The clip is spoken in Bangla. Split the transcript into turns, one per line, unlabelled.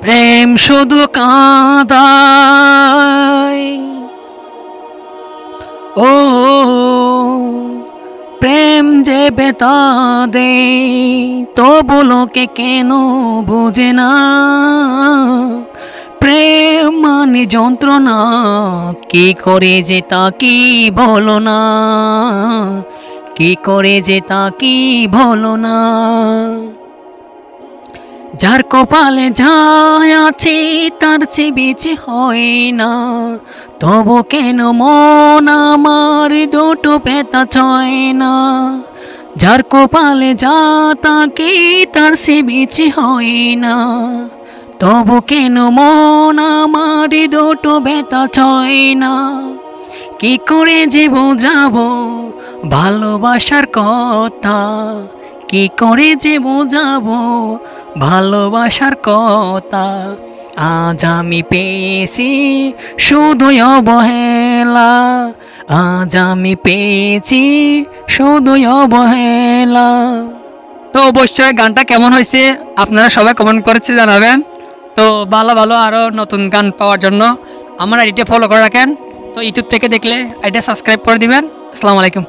প্রেম শুধু কাঁদায়, ও প্রেম যে বেতা দে, তবু লোকে কেন বোঝে না। প্রেম মানে যন্ত্রণা, কি করে যে তা কি বলো না, কি করে যে তা কি বলো না। যার কপালে যায় আছে তার চেয়ে বেঁচে হয় না, তবু কেন মন আমার দুটো ব্যথা ছয় না। যার কপালে যা তাকে তার সে বেঁচে হয় না, তবু কেন মন আমার দুটো ব্যথা ছয় না। কি করে যে বোঝাবো ভালোবাসার কথা, কি করে যে বোঝাবো ভালোবাসার কথা। আজ আমি পেয়েছি শুধুই অবহেলা, আজ আমি পেয়েছি শুধুই অবহেলা। তো অবশ্যই গানটা কেমন হয়েছে আপনারা সবাই কমেন্ট করেছে জানাবেন। তো ভালো ভালো আরও নতুন গান পাওয়ার জন্য আমার আইডিটা ফলো করে রাখেন। তো ইউটিউব থেকে দেখলে আইডিটা সাবস্ক্রাইব করে দিবেন। আসসালামু আলাইকুম।